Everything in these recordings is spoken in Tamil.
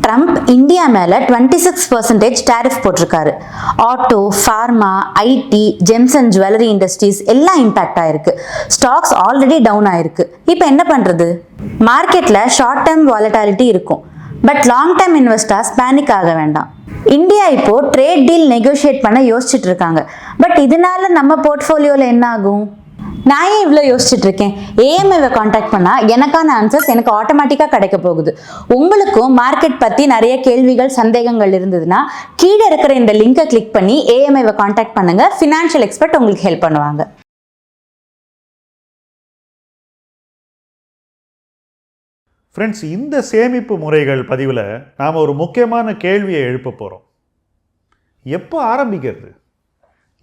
ட்ரம்ப் இந்தியா மேல 26% டேரிஃப் போட்டிருக்காரு. Auto, pharma, IT, gems and jewellery industries எல்லாம் இம்பாக்ட் ஆயிருக்கு. ஸ்டாக்ஸ் ஆல்ரெடி டவுன் ஆயிருக்கு. இப்போ என்ன பண்றது? மார்க்கெட்ல ஷார்ட் டேர்ம் வாலட்டாலிட்டி இருக்கும், but long term investors panic ஆக வேண்டாம். இந்தியா இப்போ ட்ரேட் டீல் நெகோஷியேட் பண்ண யோசிச்சுட்டு இருக்காங்க. பட் இதனால நம்ம போர்ட்ஃபோலியோல என்ன ஆகும்? நான் ஏன் இவ்வளோ யோசிச்சுட்டு இருக்கேன்? ஏஎம்ஐவை காண்டாக்ட் பண்ணால் எனக்கான ஆன்சர்ஸ் எனக்கு ஆட்டோமேட்டிக்காக கிடைக்க போகுது. உங்களுக்கும் மார்க்கெட் பற்றி நிறைய கேள்விகள், சந்தேகங்கள் இருந்ததுன்னா கீழே இருக்கிற இந்த லிங்கை கிளிக் பண்ணி ஏஎம்ஐவை காண்டாக்ட் பண்ணுங்க. ஃபினான்ஷியல் எக்ஸ்பர்ட் உங்களுக்கு ஹெல்ப் பண்ணுவாங்க. ஃப்ரெண்ட்ஸ், இந்த சேமிப்பு முறைகள் பதிவில் நாம் ஒரு முக்கியமான கேள்வியை எழுப்ப போகிறோம். எப்போ ஆரம்பிக்கிறது?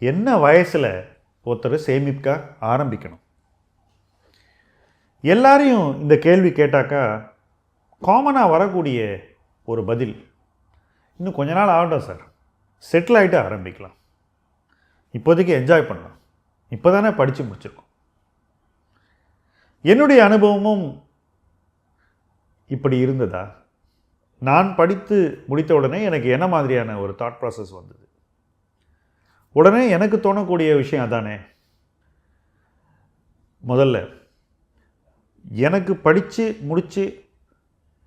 என்ன வயசில் ஒருத்தர் சேமிக்க ஆரம்பிக்கணும்? எல்லாரையும் இந்த கேள்வி கேட்டாக்கா காமனாக வரக்கூடிய ஒரு பதில், இன்னும் கொஞ்ச நாள் ஆகட்டும் சார், செட்டில் ஆகிட்டு ஆரம்பிக்கலாம், இப்போதைக்கு என்ஜாய் பண்ணலாம், இப்போ தானே படித்து முடிச்சிருக்கோம். என்னுடைய அனுபவமும் இப்படி இருந்ததா? நான் படித்து முடித்த உடனே எனக்கு என்ன மாதிரியான ஒரு தாட் ப்ராசஸ் வந்தது? உடனே எனக்கு தோணக்கூடிய விஷயம் அதானே. முதல்ல எனக்கு படித்து முடித்து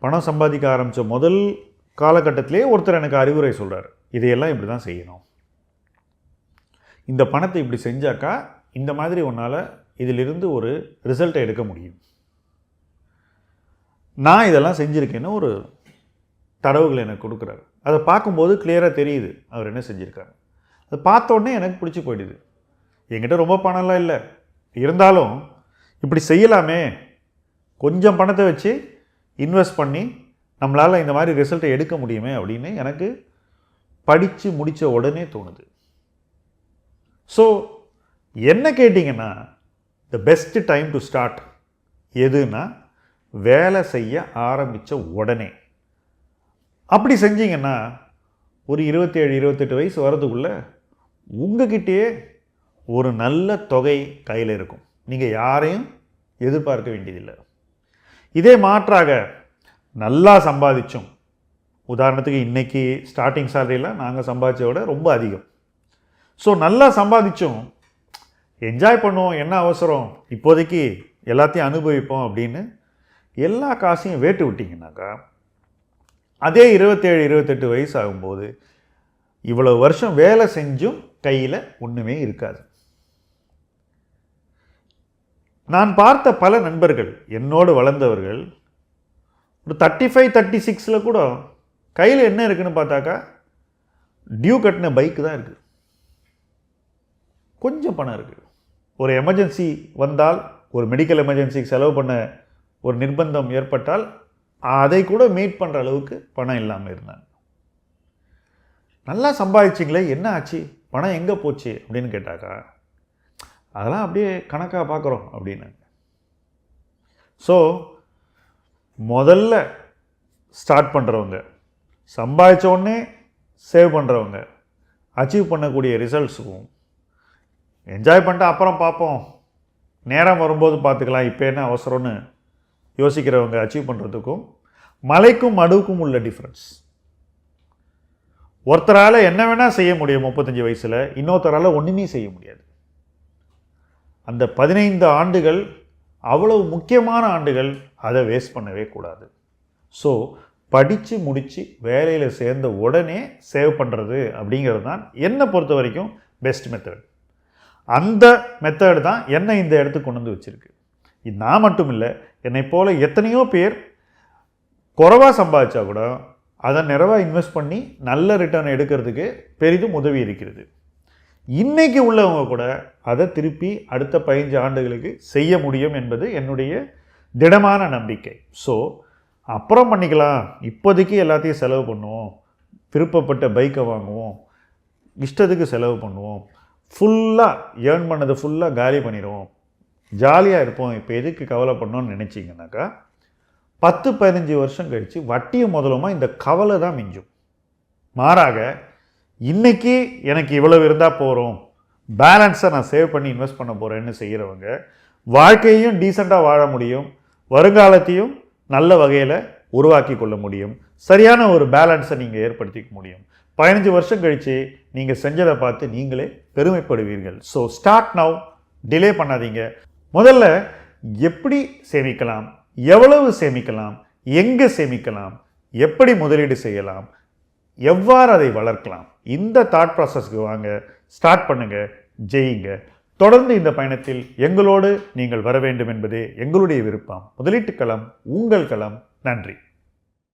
பணம் சம்பாதிக்க ஆரம்பித்த முதல் காலகட்டத்திலே ஒருத்தர் எனக்கு அறிவுரை சொல்கிறார், இதையெல்லாம் இப்படி தான் செய்யணும், இந்த பணத்தை இப்படி செஞ்சாக்கா இந்த மாதிரி உன்னால் இதிலிருந்து ஒரு ரிசல்ட்டை எடுக்க முடியும். நான் இதெல்லாம் செஞ்சுருக்கேன்னு ஒரு தரவுகள் எனக்கு கொடுக்குறாரு. அதை பார்க்கும்போது கிளியராக தெரியுது அவர் என்ன செஞ்சுருக்காரு. அதை பார்த்தோன்னே எனக்கு பிடிச்சி போயிடுது. என்கிட்ட ரொம்ப பணம்லாம் இல்லை, இருந்தாலும் இப்படி செய்யலாமே, கொஞ்சம் பணத்தை வச்சு இன்வெஸ்ட் பண்ணி நம்மளால் இந்த மாதிரி ரிசல்ட்டை எடுக்க முடியுமே அப்படின்னு எனக்கு படித்து முடித்த உடனே தோணுது. ஸோ என்ன கேட்டிங்கன்னா, the best time to start எதுன்னா வேலை செய்ய ஆரம்பித்த உடனே. அப்படி செஞ்சிங்கன்னா ஒரு 27-28 வயசு வரதுக்குள்ளே உங்ககிட்டயே ஒரு நல்ல தொகை கையில் இருக்கும். நீங்கள் யாரையும் எதிர்பார்க்க வேண்டியதில்லை. இதே மாற்றாக நல்லா சம்பாதிச்சோம், உதாரணத்துக்கு இன்றைக்கி ஸ்டார்டிங் சேலரியில் நாங்கள் சம்பாதிச்சதை விட ரொம்ப அதிகம். ஸோ நல்லா சம்பாதிச்சோம், என்ஜாய் பண்ணுவோம், என்ன அவசரம், இப்போதைக்கு எல்லாத்தையும் அனுபவிப்போம் அப்படின்னு எல்லா காசையும் வேட்டு விட்டிங்கனாக்கா அதே 27-28 வயசு ஆகும்போது இவ்வளோ வருஷம் வேலை செஞ்சும் கையில் ஒன்றுமே இருக்காது. நான் பார்த்த பல நண்பர்கள், என்னோடு வளர்ந்தவர்கள், ஒரு 35-36 கூட கையில் என்ன இருக்குதுன்னு பார்த்தாக்கா டியூ கட்டின பைக்கு தான் இருக்குது, கொஞ்சம் பணம் இருக்குது. ஒரு எமர்ஜென்சி வந்தால், ஒரு மெடிக்கல் எமர்ஜென்சிக்கு செலவு பண்ண ஒரு நிர்பந்தம் ஏற்பட்டால் அதை கூட மீட் பண்ணுற அளவுக்கு பணம் இல்லாமல் இருந்தாங்க. நல்லா சம்பாதிச்சிங்களே, என்ன ஆச்சு, பணம் எங்கே போச்சு அப்படின்னு கேட்டாக்கா அதெல்லாம் அப்படியே கணக்காக பார்க்குறோம் அப்படின்னு. ஸோ முதல்ல ஸ்டார்ட் பண்ணுறவங்க, சம்பாதிச்ச உடனே சேவ் பண்ணுறவங்க, அச்சீவ் பண்ணக்கூடிய ரிசல்ட்ஸுக்கும், என்ஜாய் பண்ணிட்டு அப்புறம் பார்ப்போம், நேரம் வரும்போது பார்த்துக்கலாம், இப்போ என்ன அவசரம்னு யோசிக்கிறவங்க அச்சீவ் பண்ணுறதுக்கும் மலைக்கும் மடுவுக்கும் உள்ள டிஃப்ரென்ஸ். ஒருத்தரால் என்ன வேணால் செய்ய முடியும் 35 வயசில், இன்னொருத்தரால் ஒன்றுமே செய்ய முடியாது. அந்த 15 ஆண்டுகள் அவ்வளவு முக்கியமான ஆண்டுகள், அதை வேஸ்ட் பண்ணவே கூடாது. ஸோ படித்து முடித்து வேலையில் சேர்ந்த உடனே சேவ் பண்ணுறது அப்படிங்கிறது தான் என்னை பொறுத்த வரைக்கும் பெஸ்ட் மெத்தட். அந்த மெத்தட் தான் என்னை இந்த இடத்துக்கு கொண்டு வந்து வச்சுருக்கு. இது நான் மட்டும் இல்லை, என்னை போல் எத்தனையோ பேர் குறைவாக சம்பாதிச்சா கூட அதை நிறைவாக இன்வெஸ்ட் பண்ணி நல்ல ரிட்டர்ன் எடுக்கிறதுக்கு பெரிதும் உதவி இருக்கிறது. இன்றைக்கி உள்ளவங்க கூட அதை திருப்பி அடுத்த 15 ஆண்டுகளுக்கு செய்ய முடியும் என்பது என்னுடைய திடமான நம்பிக்கை. ஸோ அப்புறம் பண்ணிக்கலாம், இப்போதைக்கு எல்லாத்தையும் செலவு பண்ணுவோம், விருப்பப்பட்ட பைக்கை வாங்குவோம், இஷ்டத்துக்கு செலவு பண்ணுவோம், ஃபுல்லாக ஏர்ன் பண்ணதை ஃபுல்லாக காலி பண்ணிடுவோம், ஜாலியாக இருப்போம், இப்போ எதுக்கு கவலை பண்ணோன்னு நினச்சிங்கனாக்கா 10-15 வருஷம் கழித்து வட்டியும் முதலுமா இந்த கவலை தான் மிஞ்சும். மாறாக இன்றைக்கி எனக்கு இவ்வளவு இருந்தால் போகிறோம், பேலன்ஸை நான் சேவ் பண்ணி இன்வெஸ்ட் பண்ண போகிறேன்னு செய்கிறவங்க வாழ்க்கையையும் டீசெண்டாக வாழ முடியும், வருங்காலத்தையும் நல்ல வகையில் உருவாக்கி கொள்ள முடியும். சரியான ஒரு பேலன்ஸை நீங்கள் ஏற்படுத்திக்க முடியும். 15 வருஷம் கழித்து நீங்கள் செஞ்சதை பார்த்து நீங்களே பெருமைப்படுவீர்கள். ஸோ ஸ்டார்ட் நவ், டிலே பண்ணாதீங்க. முதல்ல எப்படி சேமிக்கலாம், எவ்வளவு சேமிக்கலாம், எங்கே சேமிக்கலாம், எப்படி முதலீடு செய்யலாம், எவ்வாறு அதை வளர்க்கலாம், இந்த தாட் ப்ராசஸ்க்கு வாங்க, ஸ்டார்ட் பண்ணுங்க, ஜெயிங்க. தொடர்ந்து இந்த பயணத்தில் எங்களோடு நீங்கள் வர வேண்டும் என்பதே எங்களுடைய விருப்பம். முதலீட்டு களம் உங்கள் களம். நன்றி.